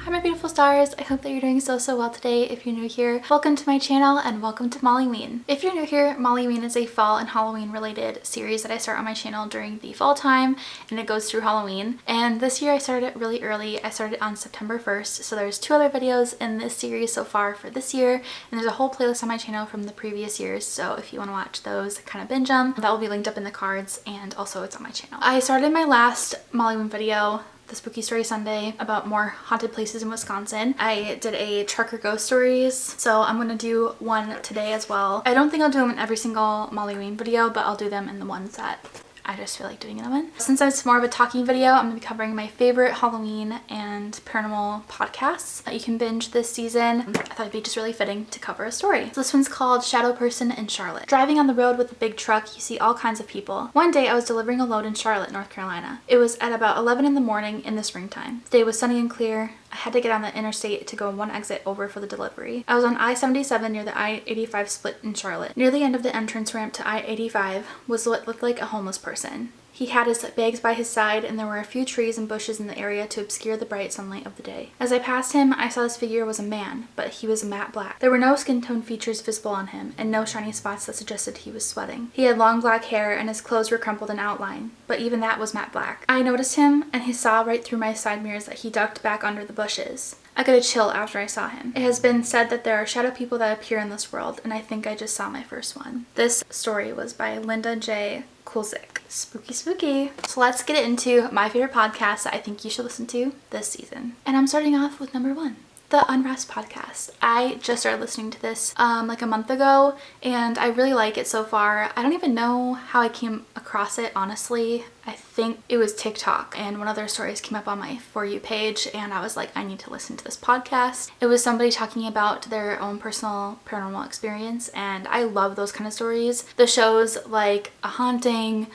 Hi my beautiful stars, I hope that you're doing so well today. If you're new here, welcome to my channel and welcome to Molli-Ween. If you're new here, Molli-Ween is a fall and Halloween related series that I start on my channel during the fall time and it goes through Halloween. And this year I started it really early. I started on September 1st, so there's 2 other videos in this series so far for this year, and there's a whole playlist on my channel from the previous years, so if you want to watch those, kind of binge them, that will be linked up in the cards, and also it's on my channel. I started my last Molli-Ween video, the Spooky Story Sunday, about more haunted places in Wisconsin. I did a trucker ghost stories, so I'm gonna do one today as well. I don't think I'll do them in every single Molli-Ween video, but I'll do them in the ones that I just feel like doing them in. Since it's more of a talking video, I'm going to be covering my favorite Halloween and paranormal podcasts that you can binge this season. I thought it'd be just really fitting to cover a story. So this one's called Shadow Person in Charlotte. Driving on the road with a big truck, you see all kinds of people. One day I was delivering a load in Charlotte, North Carolina. It was at about 11 in the morning in the springtime. The day was sunny and clear. I had to get on the interstate to go one exit over for the delivery. I was on I-77 near the I-85 split in Charlotte. Near the end of the entrance ramp to I-85 was what looked like a homeless person. He had his bags by his side, and there were a few trees and bushes in the area to obscure the bright sunlight of the day. As I passed him, I saw this figure was a man, but he was matte black. There were no skin tone features visible on him, and no shiny spots that suggested he was sweating. He had long black hair, and his clothes were crumpled in outline, but even that was matte black. I noticed him, and he saw right through my side mirrors that he ducked back under the bushes. I got a chill after I saw him. It has been said that there are shadow people that appear in this world, and I think I just saw my first one. This story was by Linda J. Kulzik. Spooky, spooky. So let's get into my favorite podcast that I think you should listen to this season. And I'm starting off with number 1. The Unrest podcast. I just started listening to this like a month ago, and I really like it so far. I don't even know how I came across it, honestly. I think it was TikTok, and one of their stories came up on my For You page, and I was like, I need to listen to this podcast. It was somebody talking about their own personal paranormal experience, and I love those kind of stories. The shows like A Haunting,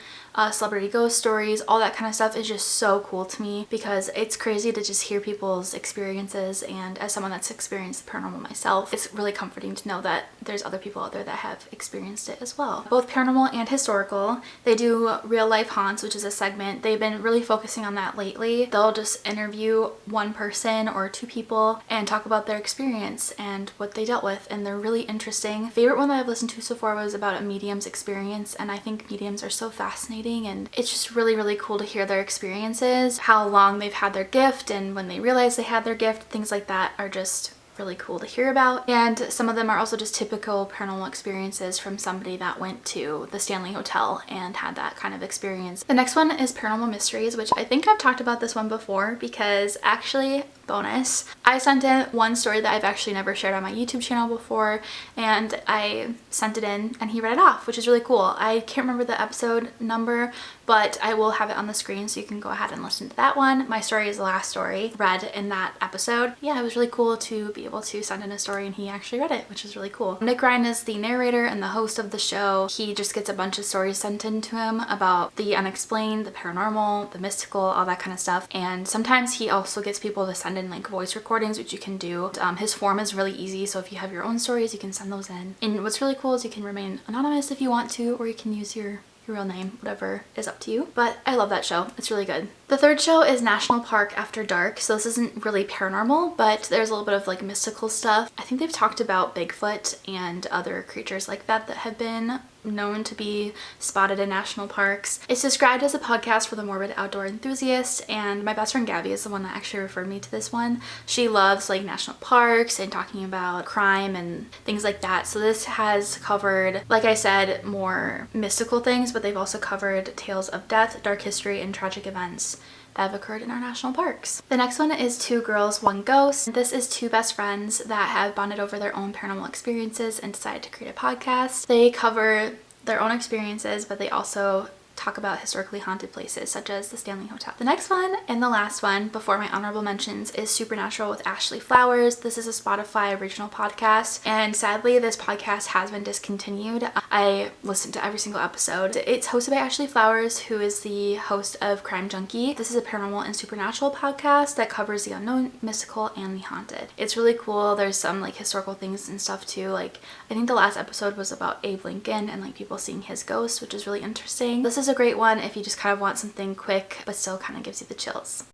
celebrity ghost stories, all that kind of stuff is just so cool to me because it's crazy to just hear people's experiences, and as someone that's experienced the paranormal myself, it's really comforting to know that there's other people out there that have experienced it as well. Both paranormal and historical. They do real life haunts, which is a segment. They've been really focusing on that lately. They'll just interview one person or 2 people and talk about their experience and what they dealt with, and they're really interesting. Favorite one that I've listened to so far was about a medium's experience, and I think mediums are so fascinating, and it's just really cool to hear their experiences, how long they've had their gift, and when they realize they had their gift. Things like that are just really cool to hear about. And some of them are also just typical paranormal experiences from somebody that went to the Stanley Hotel and had that kind of experience. The next one is Paranormal Mysteries, which I think I've talked about this one before because actually, bonus, I sent in one story that I've actually never shared on my YouTube channel before, and I sent it in and he read it off, which is really cool. I can't remember the episode number, but I will have it on the screen so you can go ahead and listen to that one. My story is the last story read in that episode. Yeah, it was really cool to be able to send in a story and he actually read it, which is really cool. Nick Ryan is the narrator and the host of the show. He just gets a bunch of stories sent in to him about the unexplained, the paranormal, the mystical, all that kind of stuff. And sometimes he also gets people to send in like voice recordings, which you can do. His form is really easy, so if you have your own stories, you can send those in. And what's really cool is you can remain anonymous if you want to, or you can use your real name, whatever is up to you. But I love that show. It's really good. The third show is National Park After Dark. So this isn't really paranormal, but there's a little bit of like mystical stuff. I think they've talked about Bigfoot and other creatures like that that have been known to be spotted in national parks. It's described as a podcast for the morbid outdoor enthusiast, and my best friend Gabby is the one that actually referred me to this one. She loves like national parks and talking about crime and things like that. So this has covered, like I said, more mystical things, but they've also covered tales of death, dark history, and tragic events that have occurred in our national parks. The next one is 2 Girls, 1 Ghost. This is 2 best friends that have bonded over their own paranormal experiences and decided to create a podcast. They cover their own experiences, but they also talk about historically haunted places such as the Stanley Hotel. The next one and the last one before my honorable mentions is Supernatural with Ashley Flowers. This is a Spotify original podcast, and sadly this podcast has been discontinued. I listened to every single episode. It's hosted by Ashley Flowers, who is the host of Crime Junkie. This is a paranormal and supernatural podcast that covers the unknown, mystical, and the haunted. It's really cool. There's some like historical things and stuff too. Like I think the last episode was about Abe Lincoln and like people seeing his ghost, which is really interesting. This is a great one if you just kind of want something quick but still kind of gives you the chills.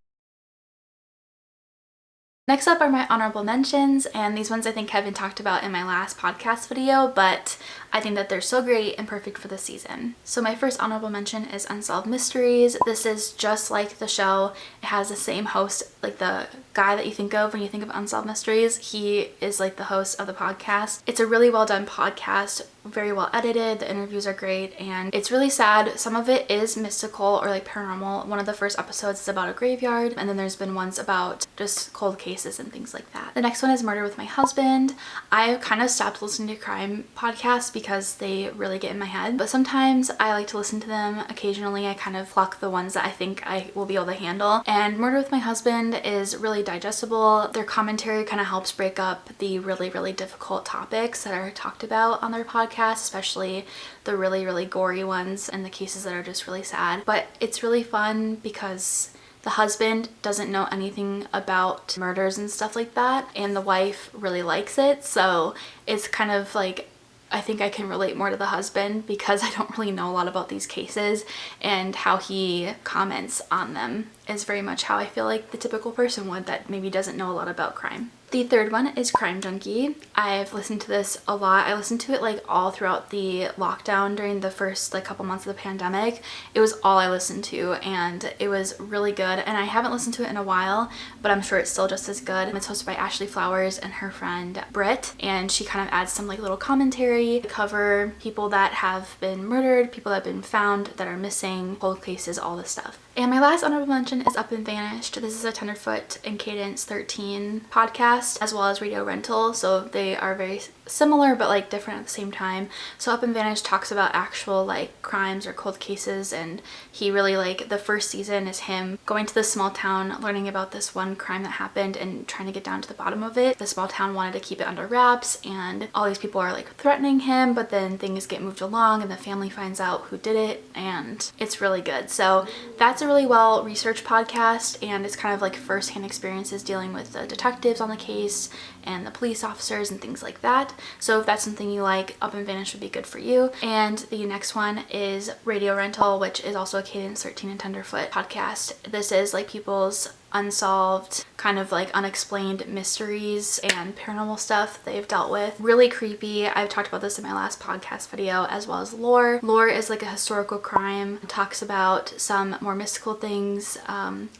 Next up are my honorable mentions, and these ones I think have been talked about in my last podcast video, but I think that they're so great and perfect for this season. So my first honorable mention is Unsolved Mysteries. This is just like the show. It has the same host, like the guy that you think of when you think of Unsolved Mysteries. He is like the host of the podcast. It's a really well done podcast, very well edited. The interviews are great, and it's really sad. Some of it is mystical or like paranormal. One of the first episodes is about a graveyard, and then there's been ones about just cold cases and things like that. The next one is Murder with My Husband. I kind of stopped listening to crime podcasts because they really get in my head, but sometimes I like to listen to them. Occasionally I kind of pluck the ones that I think I will be able to handle, and Murder with My Husband is really digestible. Their commentary kind of helps break up the really difficult topics that are talked about on their podcast, especially the really gory ones and the cases that are just really sad. But it's really fun because the husband doesn't know anything about murders and stuff like that, and the wife really likes it. So it's kind of like, I think I can relate more to the husband because I don't really know a lot about these cases, and how he comments on them is very much how I feel like the typical person would that maybe doesn't know a lot about crime. The third one is Crime Junkie. I've listened to this a lot. I listened to it like all throughout the lockdown during the first like couple months of the pandemic. It was all I listened to, and it was really good, and I haven't listened to it in a while, but I'm sure it's still just as good. It's hosted by Ashley Flowers and her friend Britt, and she kind of adds some like little commentary to cover people that have been murdered, people that have been found that are missing, cold cases, all this stuff. And my last honorable mention is Up and Vanished. This is a Tenderfoot and Cadence 13 podcast, as well as Radio Rental, so they are very similar but like different at the same time. So Up and Vanished talks about actual like crimes or cold cases, and he really like, the first season is him going to this small town, learning about this one crime that happened and trying to get down to the bottom of it. The small town wanted to keep it under wraps, and all these people are like threatening him, but then things get moved along and the family finds out who did it, and it's really good. So that's a really well researched podcast, and it's kind of like first-hand experiences dealing with the detectives on the case and the police officers and things like that. So if that's something you like, Up and Vanish would be good for you. And the next one is Radio Rental, which is also a Cadence 13 and Tenderfoot podcast. This is like people's unsolved, kind of like unexplained mysteries and paranormal stuff they've dealt with. Really creepy. I've talked about this in my last podcast video, as well as lore. Lore is like a historical crime. It talks about some more mystical things,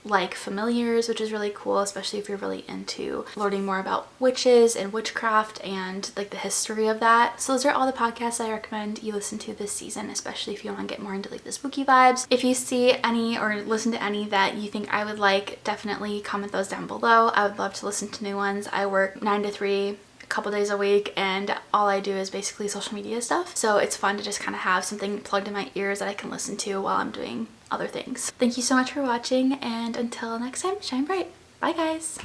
like familiars, which is really cool, especially if you're really into learning more about witches and witchcraft and like the history of that. So those are all the podcasts I recommend you listen to this season, especially if you want to get more into like the spooky vibes. If you see any or listen to any that you think I would like, definitely comment those down below. I would love to listen to new ones. I work 9 to 3 a couple days a week, and all I do is basically social media stuff, so it's fun to just kind of have something plugged in my ears that I can listen to while I'm doing other things. Thank you so much for watching, and until next time, shine bright. Bye guys.